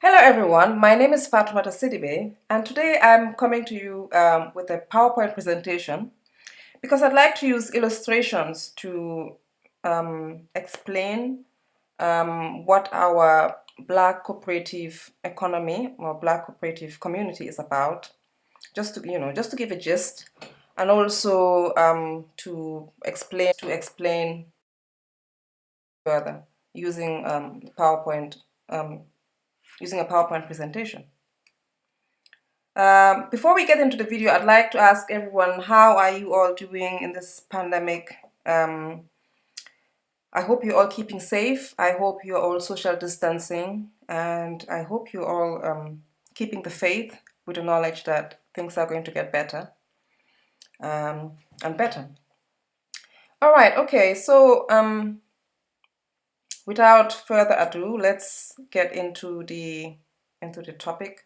Hello everyone, my name is Fatoumata Sidibe and today I'm coming to you with a PowerPoint presentation because I'd like to use illustrations to explain what our Black cooperative economy or Black cooperative community is about, just to give a gist, and also to explain further using um, using a PowerPoint presentation. Before we get into the video, I'd like to ask everyone, how are you all doing in this pandemic? I hope you're all keeping safe. I hope you're all social distancing, and I hope you're all keeping the faith with the knowledge that things are going to get better and better. All right, okay, so without further ado, let's get into the topic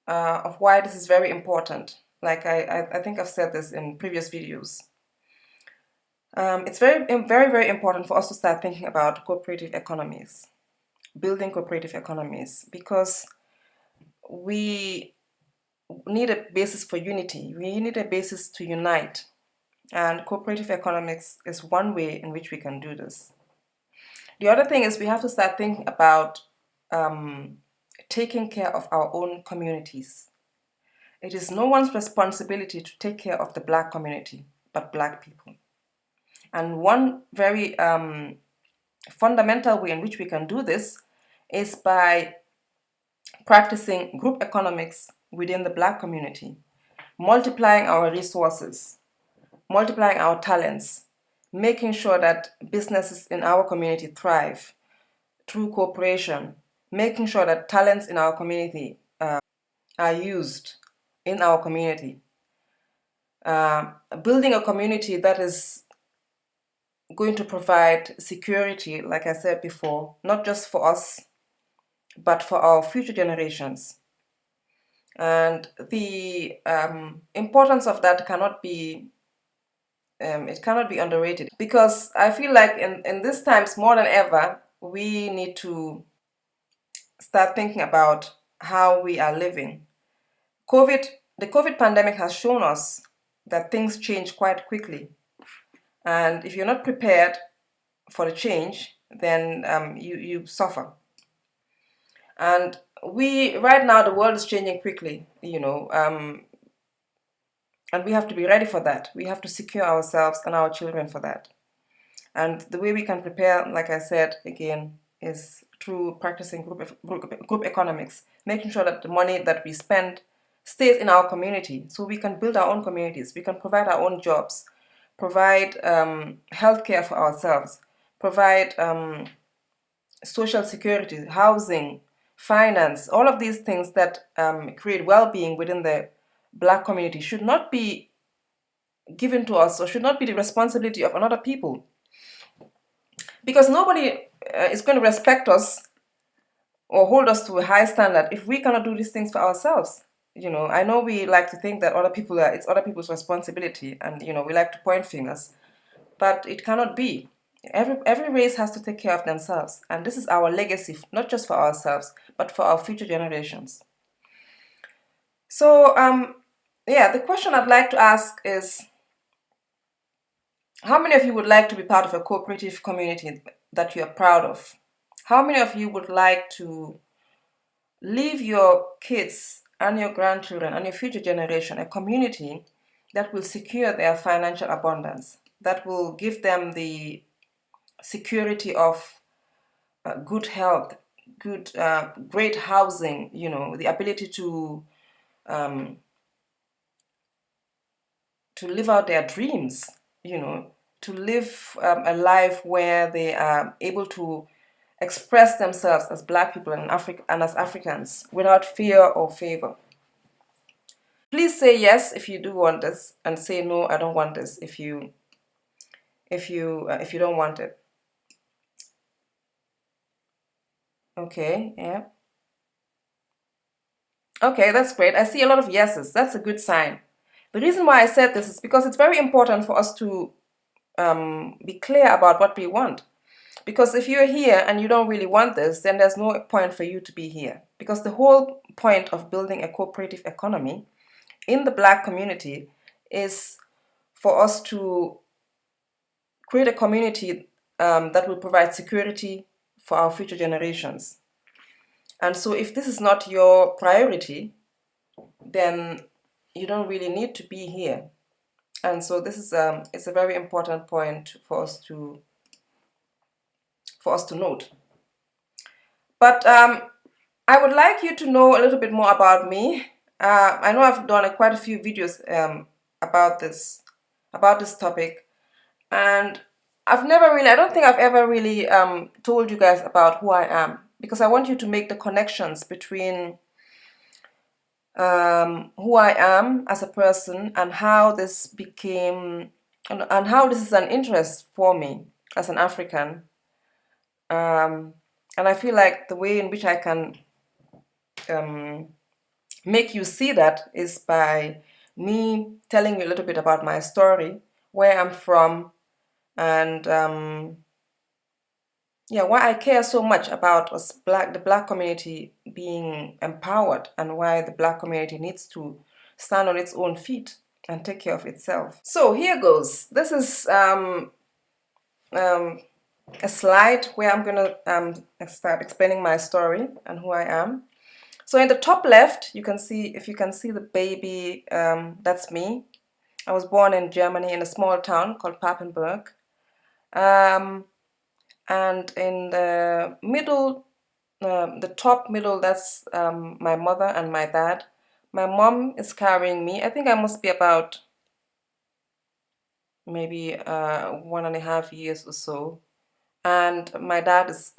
of why this is very important. Like I think I've said this in previous videos. It's very important for us to start thinking about cooperative economies, building cooperative economies, because we need a basis for unity. We need a basis to unite, and cooperative economics is one way in which we can do this. The other thing is we have to start thinking about taking care of our own communities. It is no one's responsibility to take care of the Black community, but Black people. And one very fundamental way in which we can do this is by practicing group economics within the Black community, multiplying our resources, multiplying our talents, making sure that businesses in our community thrive through cooperation, making sure that talents in our community are used in our community, building a community that is going to provide security, like I said before, not just for us, but for our future generations. And the importance of that cannot be underrated, because I feel like in these times more than ever, we need to start thinking about how we are living. The COVID pandemic has shown us that things change quite quickly. And if you're not prepared for the change, then you suffer. And right now, the world is changing quickly, and we have to be ready for that. We have to secure ourselves and our children for that. And the way we can prepare, like I said again, is through practicing group economics, making sure that the money that we spend stays in our community, so we can build our own communities, we can provide our own jobs, provide healthcare for ourselves, provide social security, housing, finance. All of these things that create well-being within the Black community should not be given to us, or should not be the responsibility of another people, because nobody is going to respect us or hold us to a high standard if we cannot do these things for ourselves. I know we like to think that it's other people's responsibility, and we like to point fingers, but it cannot be. Every race has to take care of themselves, and this is our legacy, not just for ourselves, but for our future generations. So, yeah, the question I'd like to ask is, how many of you would like to be part of a cooperative community that you are proud of? How many of you would like to leave your kids and your grandchildren and your future generation a community that will secure their financial abundance, that will give them the security of good health, great housing, the ability to live out their dreams, to live a life where they are able to express themselves as Black people and as Africans without fear or favor. Please say yes if you do want this, and say no, I don't want this if you don't want it. Okay, yeah. Okay, that's great. I see a lot of yeses. That's a good sign. The reason why I said this is because it's very important for us to be clear about what we want. Because if you're here and you don't really want this, then there's no point for you to be here. because the whole point of building a cooperative economy in the Black community is for us to create a community that will provide security for our future generations. And so if this is not your priority, then you don't really need to be here. And so this is it's a very important point for us to note. But I would like you to know a little bit more about me. I know I've done quite a few videos about this topic, and I don't think I've ever really told you guys about who I am, because I want you to make the connections between who I am as a person and how this became, and how this is an interest for me as an African. And I feel like the way in which I can make you see that is by me telling you a little bit about my story, where I'm from, and yeah, why I care so much about us the Black community being empowered, and why the Black community needs to stand on its own feet and take care of itself. So here goes. This is a slide where I'm gonna start explaining my story and who I am. So in the top left, you can see, if you can see the baby, that's me. I was born in Germany in a small town called Papenburg. And in the middle, the top middle, that's my mother and my dad. My mom is carrying me. I think I must be about maybe 1.5 years or so. And my dad is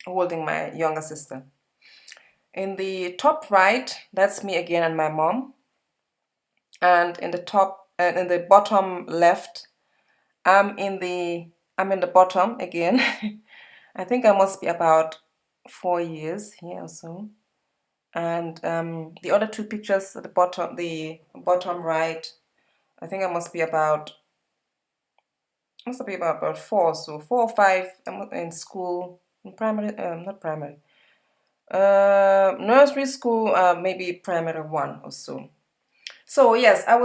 holding my younger sister. In the top right, that's me again and my mom. And in the bottom left, I'm in the bottom again. I think I must be about 4 years here or so. And the other two pictures at the bottom right, I think I must be about four, so 4 or 5. I'm in school, in primary, not primary, nursery school, maybe primary 1 or so. So yes, I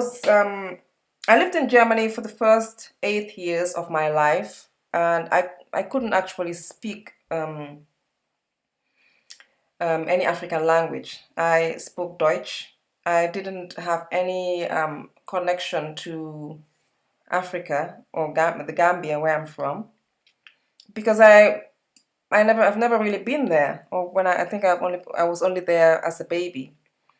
lived in Germany for the first 8 years of my life, and I couldn't actually speak any African language. I spoke Deutsch. I didn't have any connection to Africa or the Gambia, where I'm from, because I've never really been there, or when I think I was only there as a baby.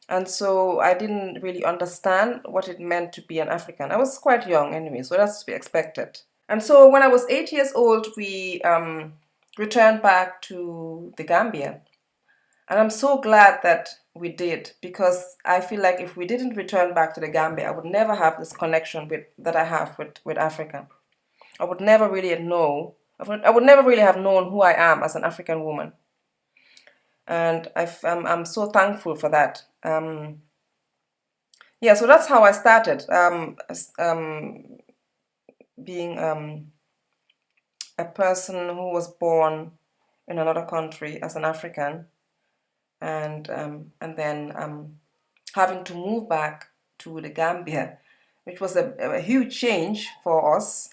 And so I didn't really understand what it meant to be an African. I was quite young anyway, so that's to be expected. And so when I was 8 years old, we returned back to the Gambia. And I'm so glad that we did, because I feel like if we didn't return back to the Gambia, I would never have this connection that I have with Africa. I would never really I would never really have known who I am as an African woman. And I'm so thankful for that. Yeah, so that's how I started being a person who was born in another country as an African, and then having to move back to the Gambia, which was a huge change for us,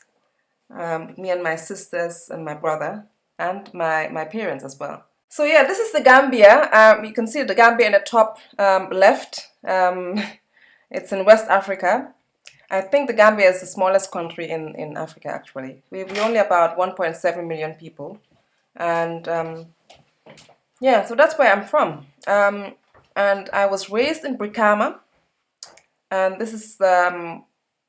me and my sisters and my brother and my parents as well. So yeah, this is the Gambia. You can see the Gambia in the top left. It's in West Africa. I think the Gambia is the smallest country in Africa, actually. We're only about 1.7 million people. And yeah, so that's where I'm from. And I was raised in Brikama. And this is,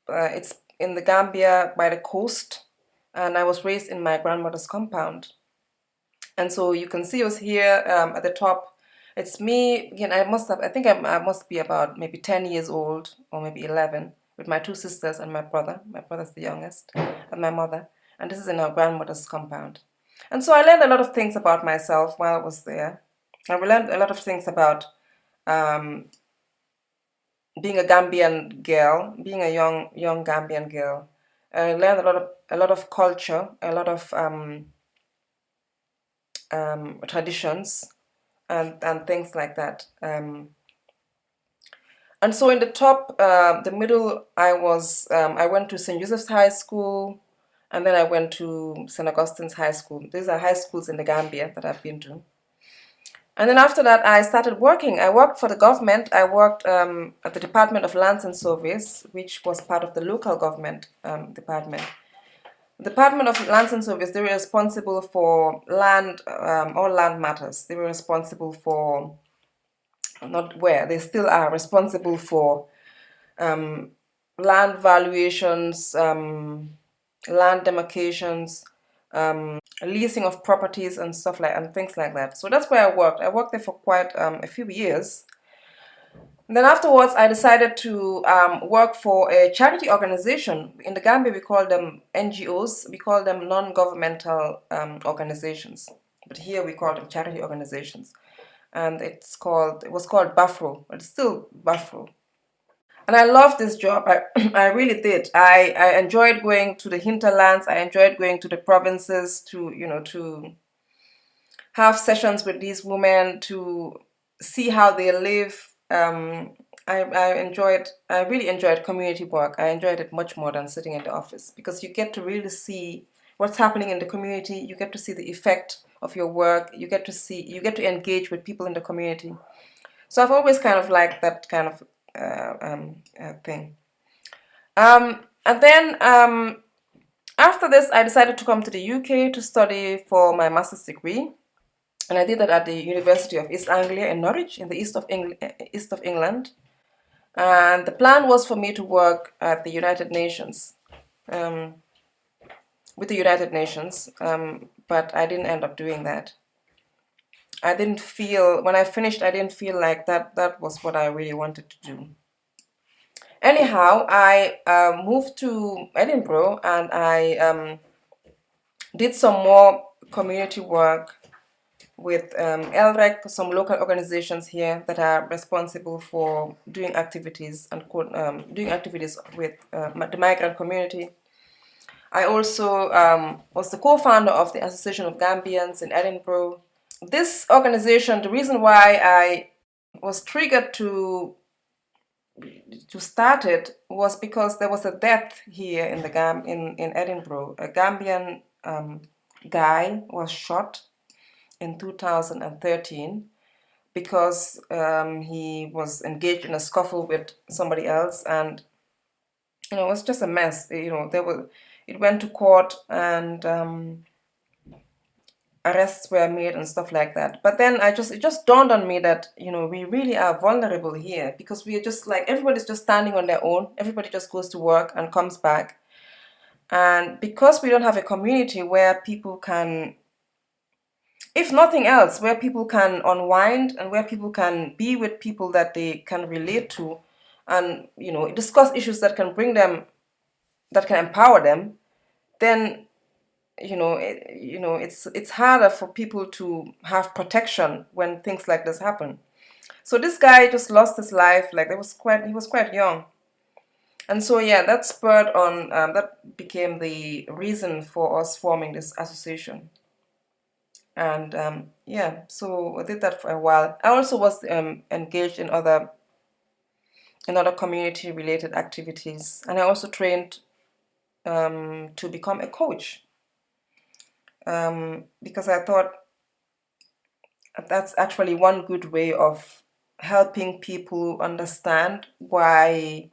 it's in the Gambia by the coast. And I was raised in my grandmother's compound. And so you can see us here at the top. It's me again. I must be about maybe 10 years old, or maybe 11, with my two sisters and my brother. My brother's the youngest, and my mother. And this is in our grandmother's compound. And so I learned a lot of things about myself while I was there. I learned a lot of things about being a Gambian girl, being a young Gambian girl. I learned a lot of culture, a lot of traditions, and things like that. And so in the top, the middle, I went to St. Joseph's High School, and then I went to St. Augustine's High School. These are high schools in the Gambia that I've been to. And then after that, I started working. I worked for the government. I worked at the Department of Lands and Surveys, which was part of the local government department. The Department of Lands and Surveys, they were responsible for land, all land matters. They were responsible for, not where, they still are responsible for land valuations, land demarcations, leasing of properties and stuff like and things like that. So that's where I worked. I worked there for quite a few years. And then afterwards, I decided to work for a charity organization. In the Gambia, we call them NGOs. We call them non-governmental organizations. But here we call them charity organizations. And it was called Bafro. It's still Bafro. And I loved this job. I really did. I enjoyed going to the hinterlands. I enjoyed going to the provinces to have sessions with these women, to see how they live. I really enjoyed community work. I enjoyed it much more than sitting in the office, because you get to really see what's happening in the community. You get to see the effect of your work. You get to engage with people in the community. So I've always kind of liked that kind of thing. And then after this, I decided to come to the UK to study for my master's degree. And I did that at the University of East Anglia in Norwich, in the east of England. And the plan was for me to work at the United Nations, with the United Nations, but I didn't end up doing that. When I finished, I didn't feel like that was what I really wanted to do. Anyhow, I moved to Edinburgh, and I did some more community work with LREC, some local organizations here that are responsible for doing activities and doing activities with the migrant community. I also was the co-founder of the Association of Gambians in Edinburgh. This organization, the reason why I was triggered to start it was because there was a death here in in Edinburgh. A Gambian guy was shot in 2013 because he was engaged in a scuffle with somebody else, and it was just a mess. It went to court, and arrests were made and stuff like that. But then it just dawned on me that we really are vulnerable here, because we are just like, everybody's just standing on their own. Everybody just goes to work and comes back, and because we don't have a community where people can, if nothing else, where people can unwind and where people can be with people that they can relate to, and discuss issues that can bring them, that can empower them, then it's harder for people to have protection when things like this happen. So this guy just lost his life. Like, he was quite young, and so yeah, that spurred on. That became the reason for us forming this association. And yeah, so I did that for a while. I also was engaged in other community related activities, and I also trained to become a coach, because I thought that's actually one good way of helping people understand why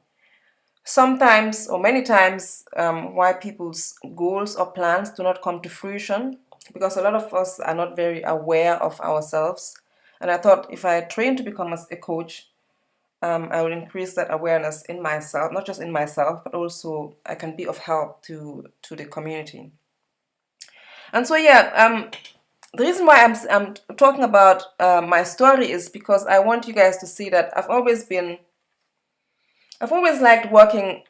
sometimes, or many times, why people's goals or plans do not come to fruition, because a lot of us are not very aware of ourselves. And I thought, if I train to become a coach, I will increase that awareness in myself, not just in myself, but also I can be of help to the community. And so yeah, the reason why I'm talking about my story is because I want you guys to see that I've always liked working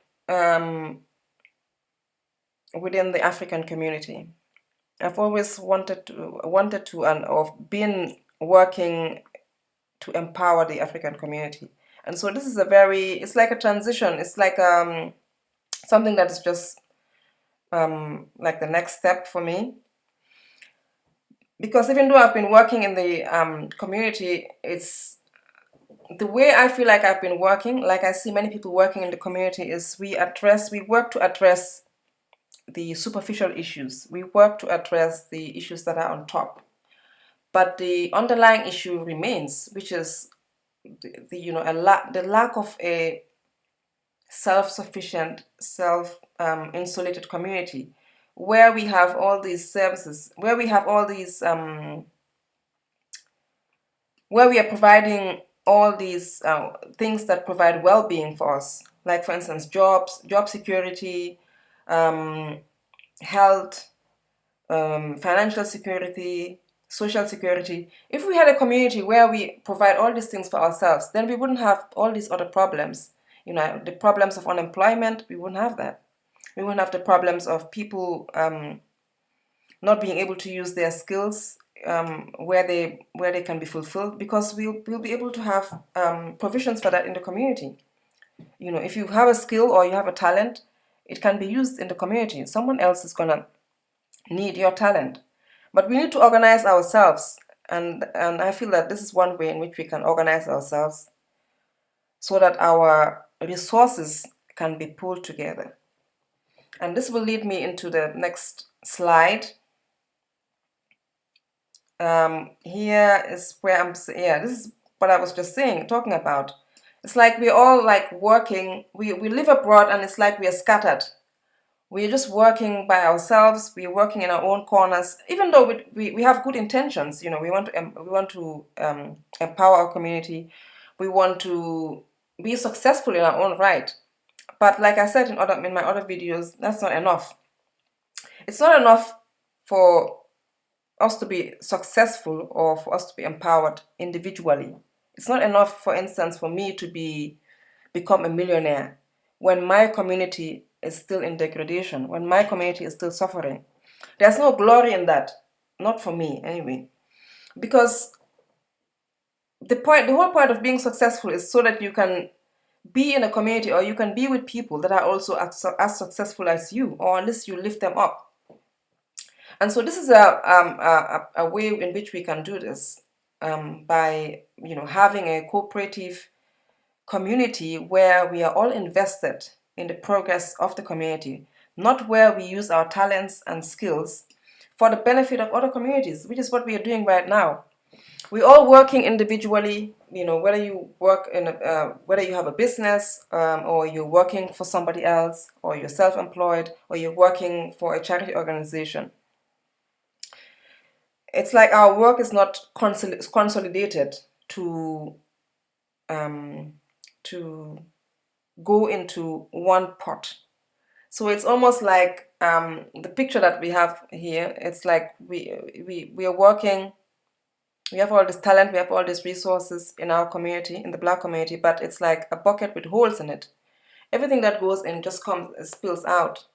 within the African community. I've always wanted to and of been working to empower the African community. And so this is it's like a transition. It's like something that is just like the next step for me. Because even though I've been working in the community, it's the way I feel like I've been working, like I see many people working in the community, is we work to address the superficial issues. We work to address the issues that are on top. But the underlying issue remains, which is the lack of a self-sufficient, insulated community, where we have all these services, where we have all these, where we are providing all these things that provide well-being for us, like for instance, job security, health, financial security, social security. If we had a community where we provide all these things for ourselves, then we wouldn't have all these other problems. The problems of unemployment, we wouldn't have that. We wouldn't have the problems of people not being able to use their skills where they can be fulfilled, because we'll be able to have provisions for that in the community. If you have a skill or you have a talent, it can be used in the community. Someone else is gonna need your talent. But we need to organize ourselves, and I feel that this is one way in which we can organize ourselves so that our resources can be pulled together. And this will lead me into the next slide. Here is where this is what I was just talking about. It's like we're all like working, we live abroad, and it's like we are scattered. We're just working by ourselves. We're working in our own corners, even though we have good intentions. We want to empower our community. We want to be successful in our own right. But like I said in my other videos, that's not enough. It's not enough for us to be successful or for us to be empowered individually. It's not enough, for instance, for me to become a millionaire when my community is still in degradation, when my community is still suffering. There's no glory in that, not for me anyway. Because the whole point of being successful is so that you can be in a community, or you can be with people that are also as successful as you, or at least you lift them up. And so this is a way in which we can do this, by having a cooperative community where we are all invested in the progress of the community, not where we use our talents and skills for the benefit of other communities, which is what we are doing right now. We're all working individually, whether you work whether you have a business, or you're working for somebody else, or you're self-employed, or you're working for a charity organization. It's like our work is not consolidated to go into one pot. So it's almost like the picture that we have here. It's like we are working. We have all this talent, we have all these resources in our community, in the Black community, but it's like a bucket with holes in it. Everything that goes in just spills out,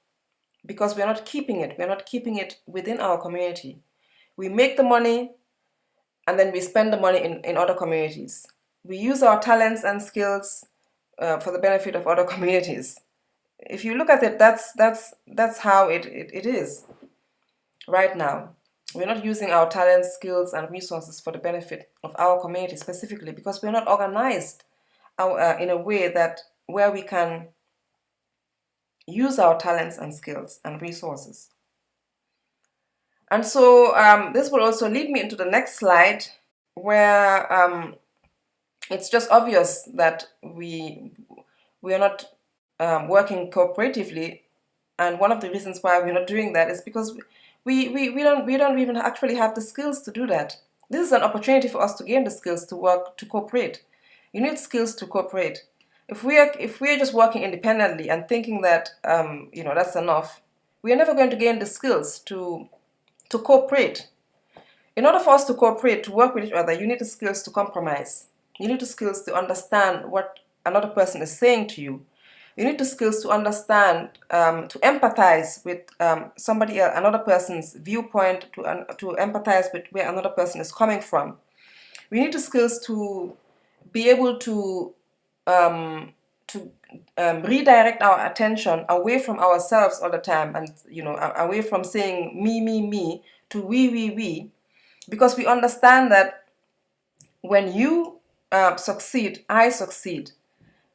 because we're not keeping it. We're not keeping it within our community. We make the money, and then we spend the money in other communities. We use our talents and skills for the benefit of other communities. If you look at it, that's how it is right now. We're not using our talents, skills, and resources for the benefit of our community specifically, because we're not organized in a way where we can use our talents and skills and resources. And so this will also lead me into the next slide, where it's just obvious that we are not working cooperatively, and one of the reasons why we're not doing that is because we don't even actually have the skills to do that. This is an opportunity for us to gain the skills to cooperate. You need skills to cooperate. If we are just working independently and thinking that that's enough, we are never going to gain the skills to cooperate. In order for us to cooperate, to work with each other, you need the skills to compromise. You need the skills to understand what another person is saying to you. You need the skills to understand, to empathize with somebody else, another person's viewpoint, to empathize with where another person is coming from. We need the skills to be able to redirect our attention away from ourselves all the time, and away from saying me to we, because we understand that when you succeed, I succeed.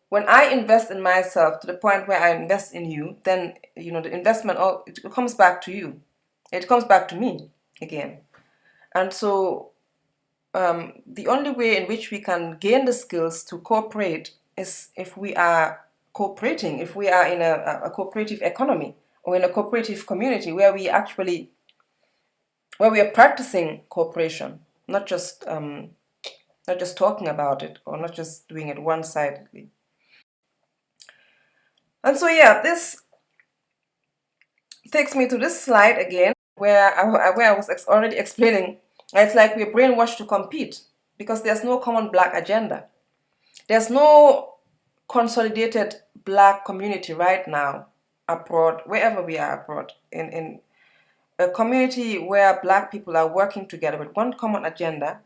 When I invest in myself to the point where I invest in you, then the investment it comes back to you. It comes back to me again. And so the only way in which we can gain the skills to cooperate is if we are cooperating, if we are in a cooperative economy or in a cooperative community where we are practicing cooperation, not just talking about it or not just doing it one-sidedly. And so yeah, this takes me to this slide again, where I was already explaining. It's like we're brainwashed to compete because there's no common Black agenda. There's no consolidated Black community right now abroad, wherever we are abroad, in a community where Black people are working together with one common agenda,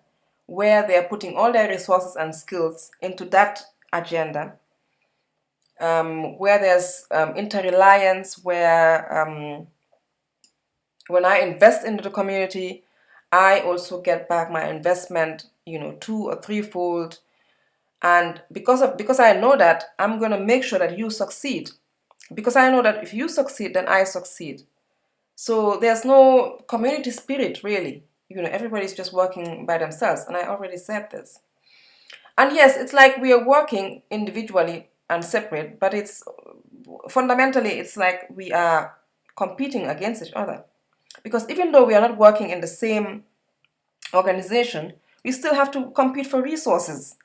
where they are putting all their resources and skills into that agenda, where there's interreliance, where when I invest into the community, I also get back my investment, 2 or 3-fold. And because I know that, I'm going to make sure that you succeed. Because I know that if you succeed, then I succeed. So there's no community spirit, really. Everybody's just working by themselves. And I already said this. And yes, it's like we are working individually and separate, but fundamentally, it's like we are competing against each other. Because even though we are not working in the same organization, we still have to compete for resources.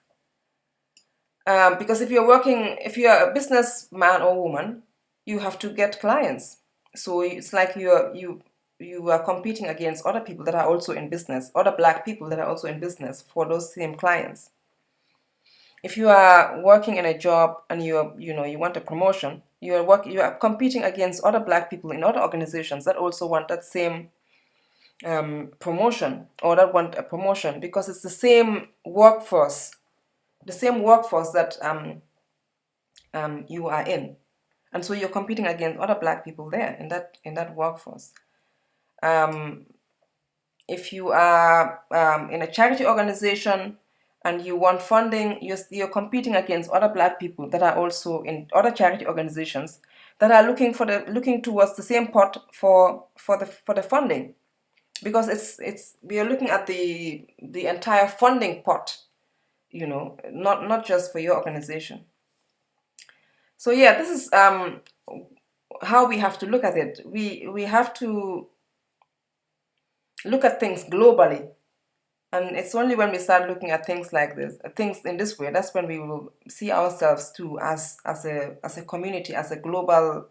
Because if you're a businessman or woman, you have to get clients. So it's like you are competing against other people that are also in business, other Black people that are also in business for those same clients. If you are working in a job and you want a promotion, you are competing against other Black people in other organizations that also want that same promotion or that want a promotion, because it's the same workforce that you are in, and so you're competing against other Black people there in that workforce. If you are in a charity organization and you want funding, you're competing against other Black people that are also in other charity organizations that are looking towards the same pot for the funding, because we are looking at the entire funding pot, not just for your organization. So yeah, this is how we have to look at it. We have to look at things globally, and it's only when we start looking at things like this, things in this way, that's when we will see ourselves too as a community, as a global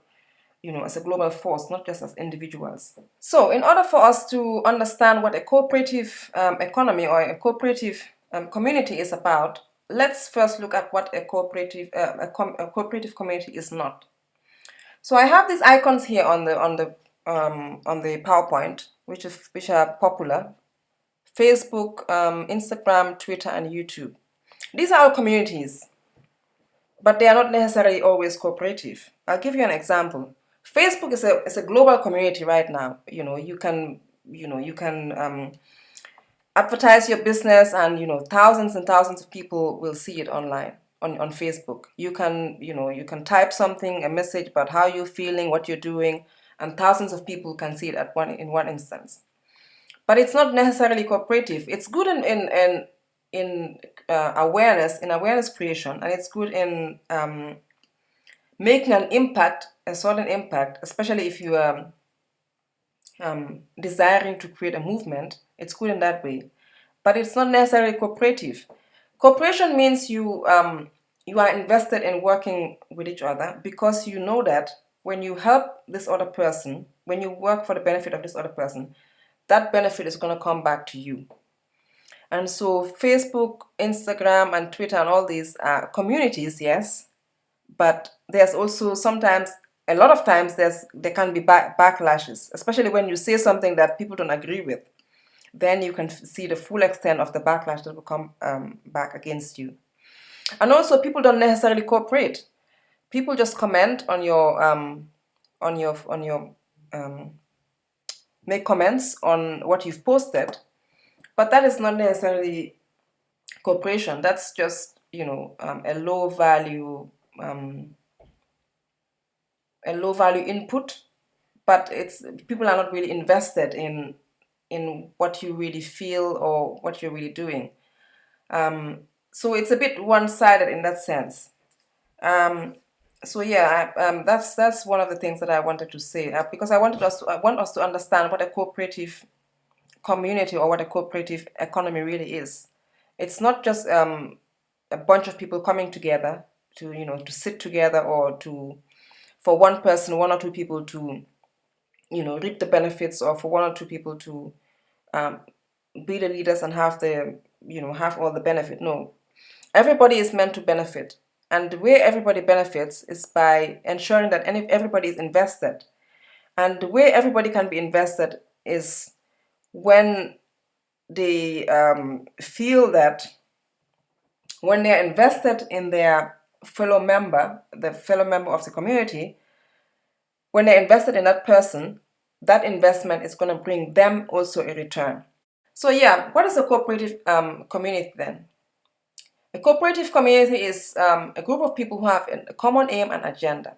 force, not just as individuals. So in order for us to understand what a cooperative economy or a cooperative community is about, let's first look at what a cooperative community is not. So I have these icons here on the PowerPoint, which are popular: Facebook, Instagram, Twitter, and YouTube. These are all communities, but they are not necessarily always cooperative. I'll give you an example. Facebook is a global community right now. You can advertise your business, and thousands and thousands of people will see it online on Facebook. You can type something, a message about how you're feeling, what you're doing, and thousands of people can see it in one instance. But it's not necessarily cooperative. It's good in awareness creation, and it's good in making a certain impact, especially if you are desiring to create a movement. It's good in that way, but it's not necessarily cooperative. Cooperation means you are invested in working with each other, because you know that when you help this other person, when you work for the benefit of this other person, that benefit is going to come back to you. And so Facebook, Instagram, and Twitter, and all these are communities, yes, but there's also a lot of times there can be backlashes, especially when you say something that people don't agree with. Then you can see the full extent of the backlash that will come back against you. And also, people don't necessarily cooperate. People just comment on your make comments on what you've posted, But that is not necessarily cooperation. That's just, a um, low value input, but it's people are not really invested in what you really feel or what you're really doing. So it's a bit one-sided in that sense. Um, so yeah, that's one of the things that I wanted to say, because I want us to understand what a cooperative community or what a cooperative economy really is. It's not just a bunch of people coming together to sit together, or to for one person, one or two people to reap the benefits, or for one or two people to um, be the leaders and have all the benefit. No, everybody is meant to benefit, and the way everybody benefits is by ensuring that everybody is invested. And the way everybody can be invested is when they feel that when they are invested in their the fellow member of the community, when they're invested in that person, that investment is going to bring them also a return. So yeah, what is a cooperative community then? A cooperative community is a group of people who have a common aim and agenda.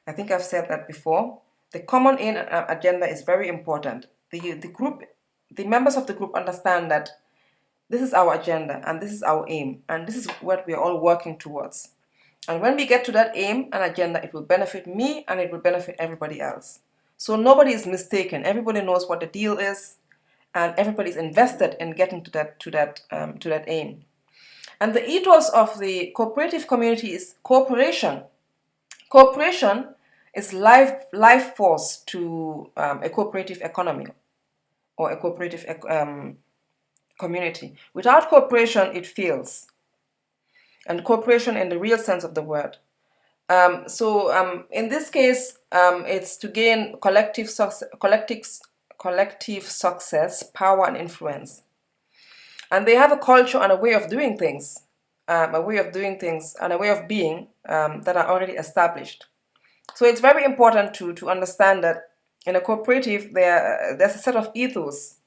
I think I've said that before. The common aim and agenda is very important. The members of the group understand that this is our agenda and this is our aim and this is what we are all working towards. And when we get to that aim and agenda, it will benefit me and it will benefit everybody else. So nobody is mistaken. Everybody knows what the deal is, and everybody is invested in getting to that aim. And the ethos of the cooperative community is cooperation. Cooperation is life force to a cooperative economy or a cooperative community. Without cooperation, it fails. And cooperation in the real sense of the word. So in this case, it's to gain collective success, power, and influence. And they have a culture and a way of doing things, and a way of being that are already established. So it's very important to understand that in a cooperative, there's a set of ethos,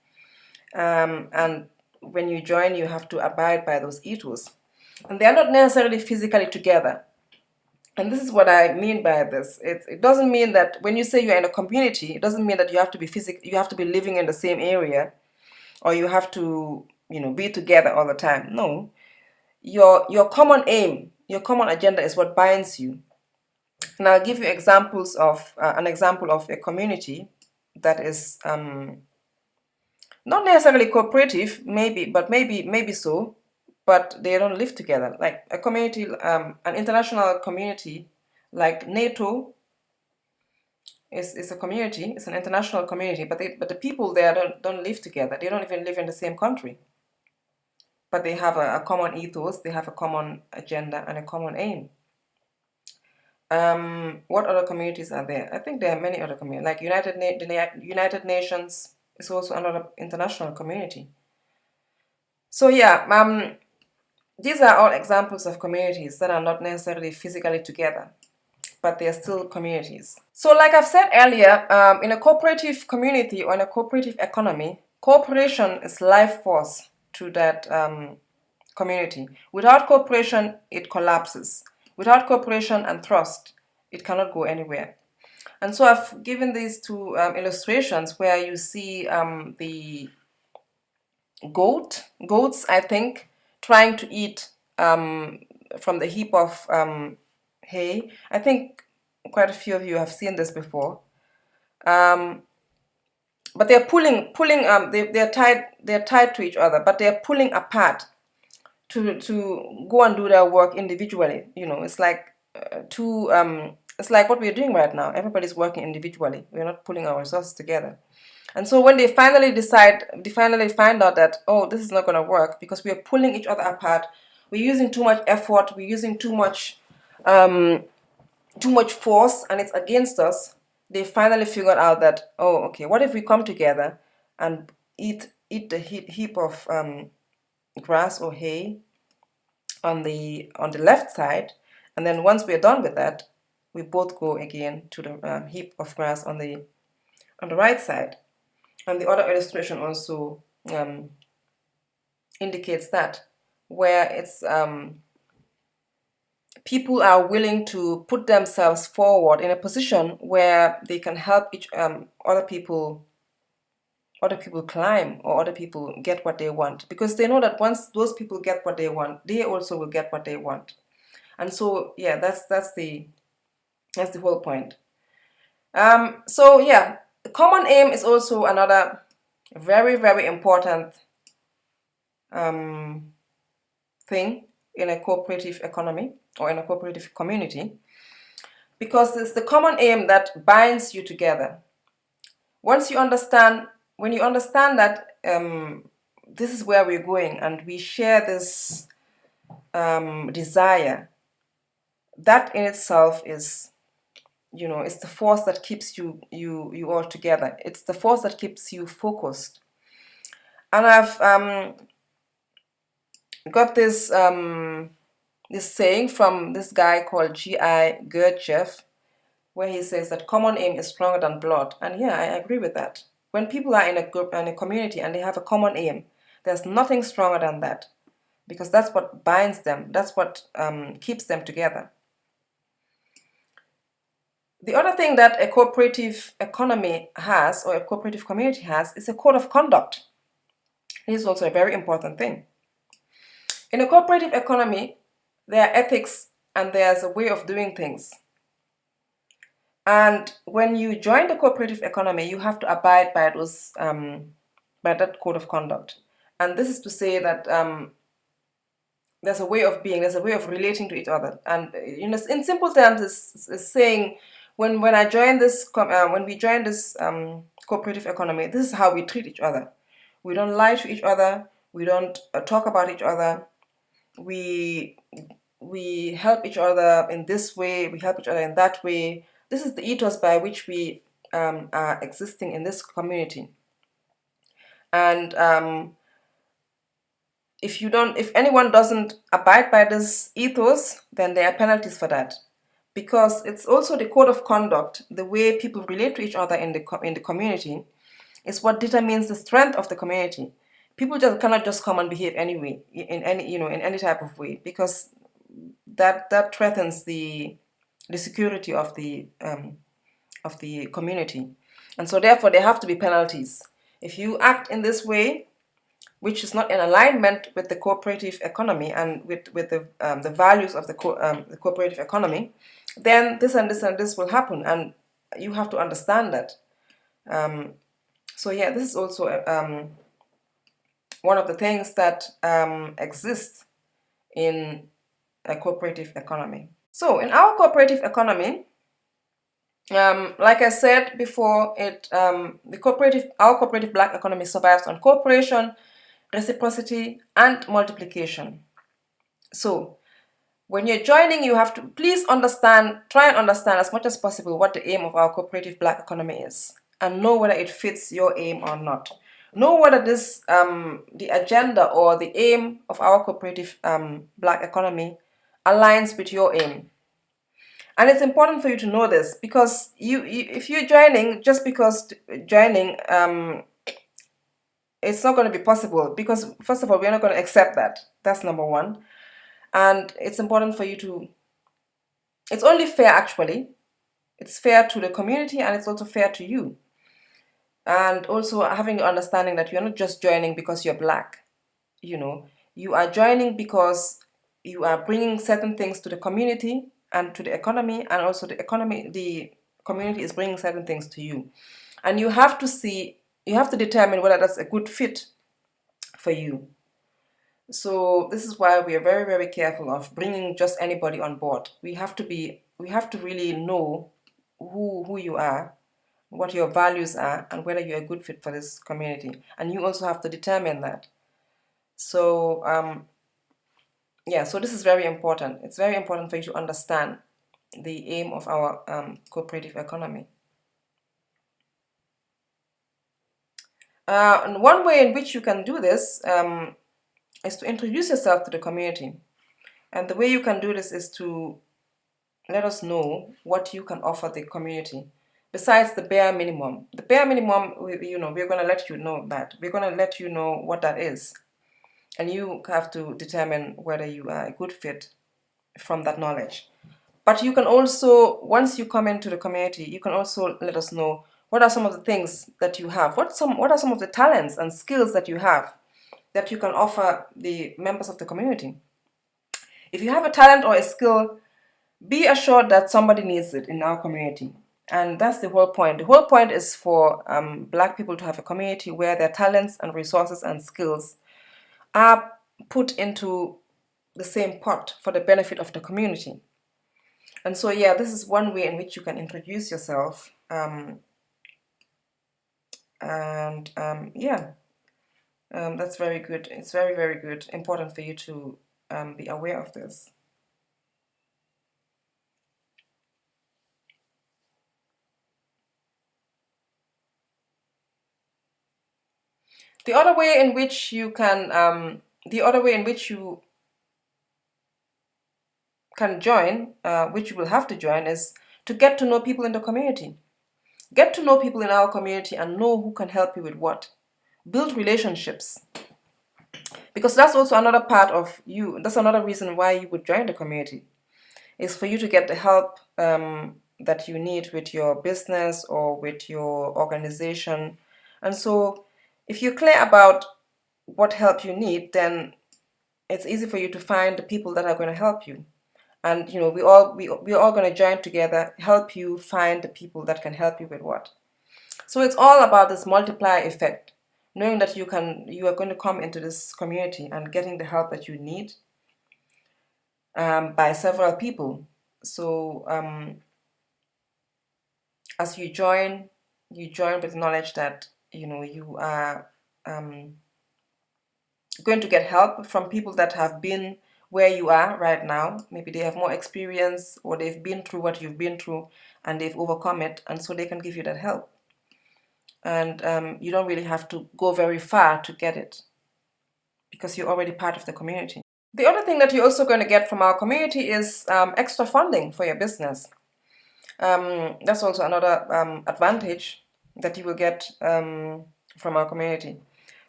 and when you join, you have to abide by those ethos. And they are not necessarily physically together. And this is what I mean by this. It doesn't mean that when you say you're in a community, it doesn't mean that you have to be you have to be living in the same area, or you have to, be together all the time. No. Your common aim, your common agenda is what binds you. And I'll give you examples of an example of a community that is not necessarily cooperative, maybe so, but they don't live together. Like a community, an international community like NATO is a community, it's an international community, but the people there don't live together. They don't even live in the same country. But they have a common ethos, they have a common agenda and a common aim. What other communities are there? I think there are many other communities, like the United Nations is also another international community. So yeah, these are all examples of communities that are not necessarily physically together, but they are still communities. So like I've said earlier, in a cooperative community or in a cooperative economy, cooperation is life force to that community. Without cooperation, it collapses. Without cooperation and trust, it cannot go anywhere. And so I've given these two illustrations where you see the goats, I think, trying to eat from the heap of hay. I think quite a few of you have seen this before. But they're pulling. They're tied to each other, but they're pulling apart to go and do their work individually. It's like it's like what we're doing right now. Everybody's working individually. We're not pulling our resources together. And so when they finally find out that, oh, this is not going to work because we are pulling each other apart, we're using too much effort, we're using too much force, and it's against us. They finally figured out that, oh, okay, what if we come together and eat the heap of grass or hay on the left side, and then once we're done with that, we both go again to the heap of grass on the right side. And the other illustration also um, indicates that, where it's people are willing to put themselves forward in a position where they can help other people climb, or other people get what they want, because they know that once those people get what they want, they also will get what they want. And so yeah, that's the whole point. So yeah, the common aim is also another very, very important thing in a cooperative economy or in a cooperative community, because it's the common aim that binds you together. When you understand that this is where we're going and we share this desire, that in itself is, it's the force that keeps you all together. It's the force that keeps you focused. And I've got this saying from this guy called G.I. Gurdjieff, where he says that common aim is stronger than blood. And yeah, I agree with that. When people are in a group and a community and they have a common aim, there's nothing stronger than that, because that's what binds them. That's what keeps them together. The other thing that a cooperative economy has, or a cooperative community has, is a code of conduct. This is also a very important thing. In a cooperative economy, there are ethics and there's a way of doing things. And when you join the cooperative economy, you have to abide by those by that code of conduct. And this is to say that there's a way of being, there's a way of relating to each other. And in simple terms, it's saying when I join this, when we join this cooperative economy, this is how we treat each other. We don't lie to each other. We don't talk about each other. We help each other in this way. We help each other in that way. This is the ethos by which we are existing in this community. And if anyone doesn't abide by this ethos, then there are penalties for that, because it's also the code of conduct, the way people relate to each other in the community, is what determines the strength of the community. People cannot just come and behave anyway, in any type of way, because that threatens the security of the community. And so therefore there have to be penalties. If you act in this way, which is not in alignment with the cooperative economy and with the values of the cooperative economy, then this and this and this will happen, and you have to understand that. So yeah, this is also one of the things that exist in a cooperative economy. So in our cooperative economy, like I said before, our cooperative black economy survives on cooperation, reciprocity, and multiplication. So when you're joining, you have to try and understand as much as possible what the aim of our cooperative black economy is, and know whether it fits your aim or not. Know whether the agenda or the aim of our cooperative black economy aligns with your aim. And it's important for you to know this, because if you're joining just because joining, it's not going to be possible, because first of all, we're not going to accept that. That's number one. And it's important for you to, it's only fair actually. It's fair to the community, and it's also fair to you. And also having the understanding that you're not just joining because you're black. You are joining because you are bringing certain things to the community and to the economy, and also the community is bringing certain things to you. And you have to determine whether that's a good fit for you. So this is why we are very, very careful of bringing just anybody on board. We have to really know who you are, what your values are, and whether you're a good fit for this community. And you also have to determine that. So yeah, so this is very important. It's very important for you to understand the aim of our cooperative economy. And one way in which you can do this is to introduce yourself to the community. And the way you can do this is to let us know what you can offer the community. besides the bare minimum. The bare minimum, we're going to let you know that. We're going to let you know what that is. And you have to determine whether you are a good fit from that knowledge. But you can also, once you come into the community, you can also let us know what are some of the things that you have. What are some of the talents and skills that you have that you can offer the members of the community? If you have a talent or a skill, be assured that somebody needs it in our community. And that's the whole point. The whole point is for Black people to have a community where their talents and resources and skills are put into the same pot for the benefit of the community. And so, yeah, this is one way in which you can introduce yourself. That's very good. It's very, very good. Important for you to be aware of this. The other way in which you can, join, which you will have to join, is to get to know people in the community. Get to know people in our community and know who can help you with what. Build relationships. Because that's also another part of you. That's another reason why you would join the community, is for you to get the help that you need with your business or with your organization. And so if you're clear about what help you need, then it's easy for you to find the people that are going to help you. And we're all going to join together, help you find the people that can help you with what. So it's all about this multiplier effect, knowing that you are going to come into this community and getting the help that you need by several people. So as you join with knowledge that you are going to get help from people that have been where you are right now. Maybe they have more experience, or they've been through what you've been through and they've overcome it, and so they can give you that help. And you don't really have to go very far to get it, because you're already part of the community. The other thing that you're also going to get from our community is extra funding for your business. That's also another advantage that you will get from our community.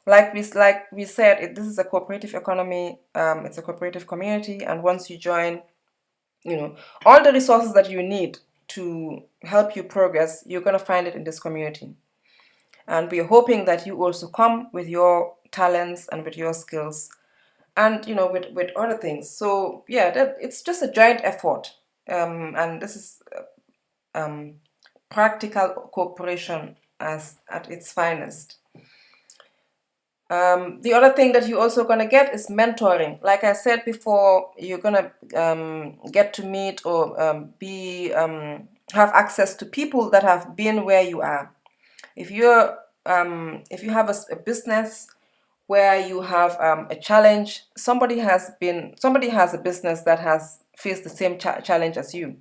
Like we said, this is a cooperative economy. It's a cooperative community, and once you join, all the resources that you need to help you progress, you're going to find it in this community. And we're hoping that you also come with your talents and with your skills, and with other things. So yeah, it's just a joint effort, and this is practical cooperation at its finest. The other thing that you're also going to get is mentoring. Like I said before, you're going to get to meet or have access to people that have been where you are. If you have a business where you have a challenge, somebody has a business that has faced the same challenge as you,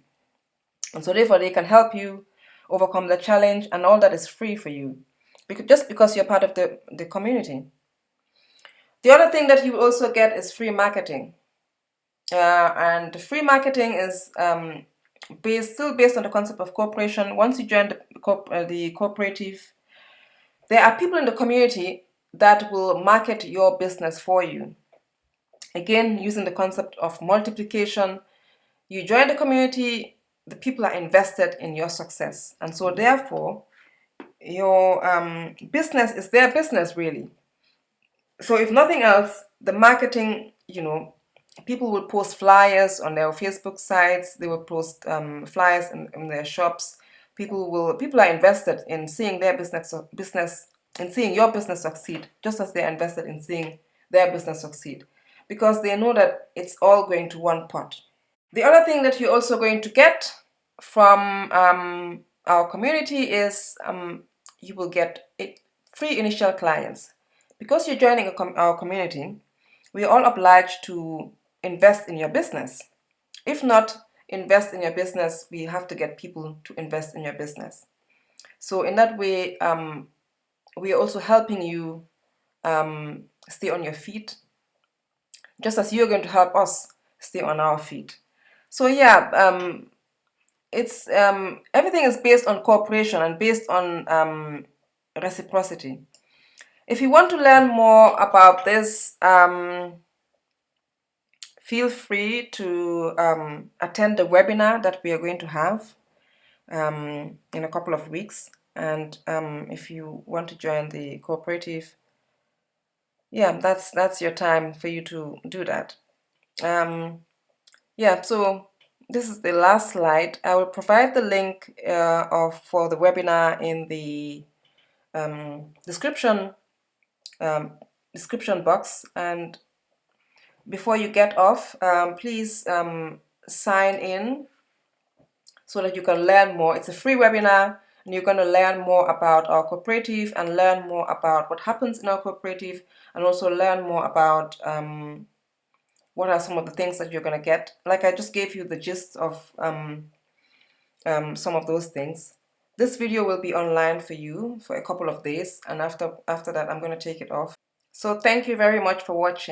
and so therefore they can help you overcome the challenge, and all that is free for you, because you're part of the community. The other thing that you also get is free marketing, and free marketing is still based on the concept of cooperation. Once you join the cooperative, there are people in the community that will market your business for you. Again, using the concept of multiplication, you join the community, the people are invested in your success, and so therefore your business is their business, really. So if nothing else, the marketing, people will post flyers on their Facebook sites. They will post flyers in their shops. People are invested in seeing their business in seeing your business succeed, just as they're invested in seeing their business succeed, because they know that it's all going to one pot. The other thing that you're also going to get from our community is you will get free initial clients. Because you're joining our community, we are all obliged to invest in your business. If not invest in your business, we have to get people to invest in your business. So in that way, we are also helping you stay on your feet, just as you're going to help us stay on our feet. So yeah, it's everything is based on cooperation and based on reciprocity. If you want to learn more about this, feel free to attend the webinar that we are going to have in a couple of weeks. And if you want to join the cooperative, yeah, that's your time for you to do that. Yeah, so this is the last slide. I will provide the link for the webinar in the description box. And before you get off, please sign in so that you can learn more. It's a free webinar, and you're going to learn more about our cooperative and learn more about what happens in our cooperative, and also learn more about what are some of the things that you're going to get. Like I just gave you the gist of some of those things. This video will be online for you for a couple of days, and after that I'm going to take it off. So thank you very much for watching.